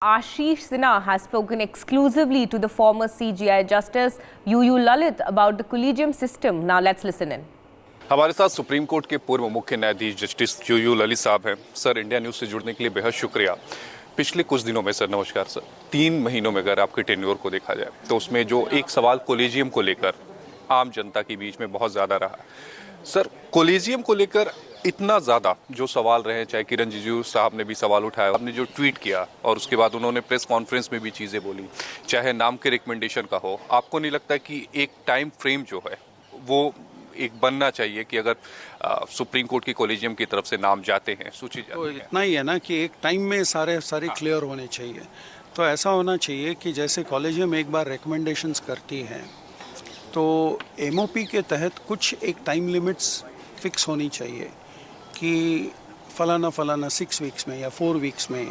Ashish Sinha has spoken exclusively to the former CJI Justice UU Lalit about the collegium system. Now let's listen in. हमारे साथ supreme court के पूर्व मुख्य न्यायाधीश justice U U Lalit साहब हैं। सर, इंडिया न्यूज़ से जुड़ने के लिए बेहद शुक्रिया। पिछले कुछ दिनों में सर, नमस्कार सर, 3 महीनों में अगर आपके टेन्योर को देखा जाए तो उसमें जो एक सवाल कोलेजियम को लेकर आम जनता के बीच में बहुत ज़्यादा रहा। सर, कोलेजियम को लेकर इतना ज़्यादा जो सवाल रहे, चाहे किरण रिजिजू साहब ने भी सवाल उठाया, आपने जो ट्वीट किया और उसके बाद उन्होंने प्रेस कॉन्फ्रेंस में भी चीज़ें बोली, चाहे नाम के रिकमेंडेशन का हो, आपको नहीं लगता कि एक टाइम फ्रेम जो है वो एक बनना चाहिए कि अगर सुप्रीम कोर्ट की कॉलेजियम की तरफ से नाम जाते हैं, सूची जाती तो है? इतना ही है ना कि एक टाइम में सारे क्लियर होने चाहिए। तो ऐसा होना चाहिए कि जैसे कॉलेजियम एक बार रिकमेंडेशंस करती है तो एमओपी के तहत कुछ एक टाइम लिमिट्स फिक्स होनी चाहिए कि फलाना 6 वीक्स में या 4 वीक्स में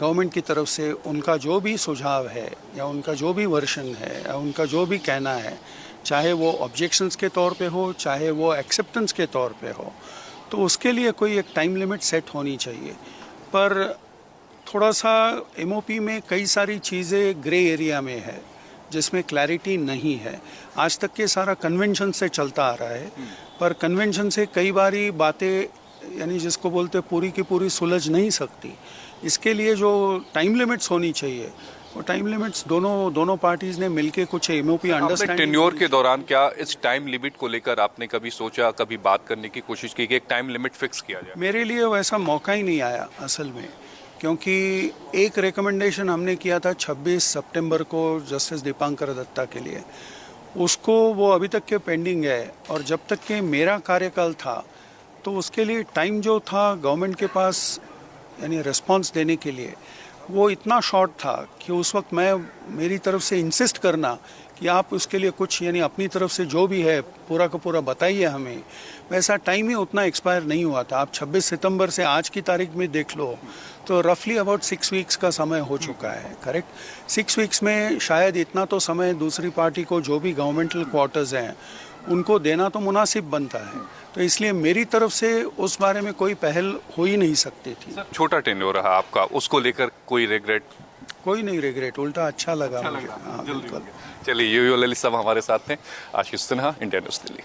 गवर्नमेंट की तरफ से उनका जो भी सुझाव है या उनका जो भी वर्शन है या उनका जो भी कहना है, चाहे वो ऑब्जेक्शंस के तौर पे हो, चाहे वो एक्सेप्टेंस के तौर पे हो, तो उसके लिए कोई एक टाइम लिमिट सेट होनी चाहिए। पर थोड़ा सा एमओपी में कई सारी चीज़ें ग्रे एरिया में है जिसमें क्लैरिटी नहीं है। आज तक के सारा कन्वेंशन से चलता आ रहा है, पर कन्वेंशन से कई बारी बातें यानी जिसको बोलते पूरी की पूरी सुलझ नहीं सकती। इसके लिए जो टाइम लिमिट्स होनी चाहिए वो टाइम लिमिट्स दोनों पार्टीज ने मिलके कुछ एमओपी अंडरस्टैंडिंग। टेन्योर के दौरान क्या इस टाइम लिमिट को लेकर आपने कभी सोचा, कभी बात करने की कोशिश की कि एक टाइम लिमिट फिक्स किया जाए? मेरे लिए वैसा मौका ही नहीं आया असल में, क्योंकि एक रिकमेंडेशन हमने किया था 26 सितंबर को जस्टिस दीपांकर दत्ता के लिए, उसको वो अभी तक के पेंडिंग है। और जब तक के मेरा कार्यकाल था तो उसके लिए टाइम जो था गवर्नमेंट के पास यानी रिस्पांस देने के लिए वो इतना शॉर्ट था कि उस वक्त मेरी तरफ से इंसिस्ट करना कि आप उसके लिए कुछ यानी अपनी तरफ से जो भी है पूरा का पूरा बताइए हमें, वैसा टाइम ही उतना एक्सपायर नहीं हुआ था। आप 26 सितंबर से आज की तारीख में देख लो तो रफली अबाउट 6 वीक्स का समय हो चुका है, करेक्ट। 6 वीक्स में शायद इतना तो समय दूसरी पार्टी को जो भी गवर्नमेंटल क्वार्टर्स हैं उनको देना तो मुनासिब बनता है। तो इसलिए मेरी तरफ से उस बारे में कोई पहल हो ही नहीं सकती थी। छोटा टेन्योर रहा आपका, उसको लेकर कोई रिग्रेट? कोई नहीं रिग्रेट, उल्टा अच्छा लगा मुझे। हाँ, बिल्कुल। चलिए, यूयू ललित साहब हमारे साथ हैं। Ashish Sinha, India news Delhi.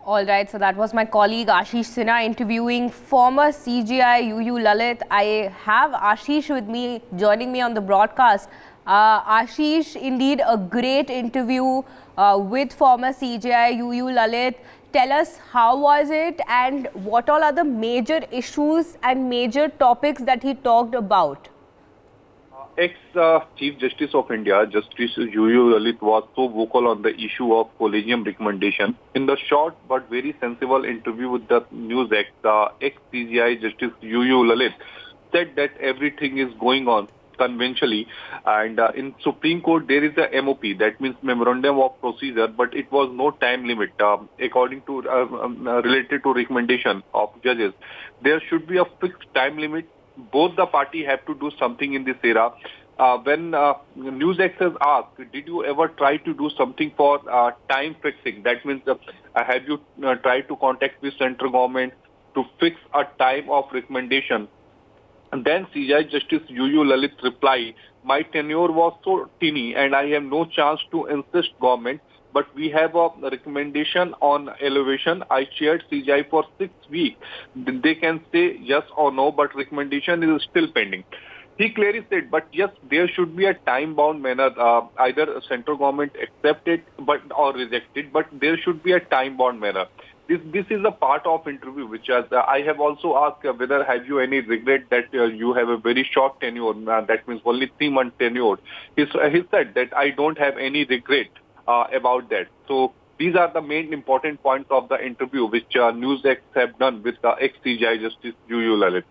All right, so that was my colleague Ashish Sinha interviewing former CJI UU Lalit. I have Ashish with me, joining me on the broadcast. Ashish, indeed a great interview with former CJI UU Lalit. Tell us, how was it and what all are the major issues and major topics that he talked about? Ex-Chief Justice of India, Justice UU Lalit, was so vocal on the issue of collegium recommendation. In the short but very sensible interview with the NewsX, the ex-CJI Justice UU Lalit said that everything is going on conventionally, and in Supreme Court there is a MOP, that means Memorandum of Procedure, but it was no time limit according to related to recommendation of judges. There should be a fixed time limit. Both the party have to do something in this era. When NewsX has asked, did you ever try to do something for time fixing? That means have you tried to contact the central government to fix a time of recommendation? And then CJI Justice UU Lalit replied, my tenure was so teeny and I have no chance to insist government, but we have a recommendation on elevation. I chaired CJI for 6 weeks. They can say yes or no, but recommendation is still pending. He clearly said, but yes, there should be a time-bound manner. Either central government accept it or reject it, but there should be a time-bound manner. This is a part of interview which I have also asked whether have you any regret that you have a very short tenure, that means only 3 months tenure. He said that I don't have any regret about that. So these are the main important points of the interview which NewsX have done with the ex-CJI Justice UU Lalit.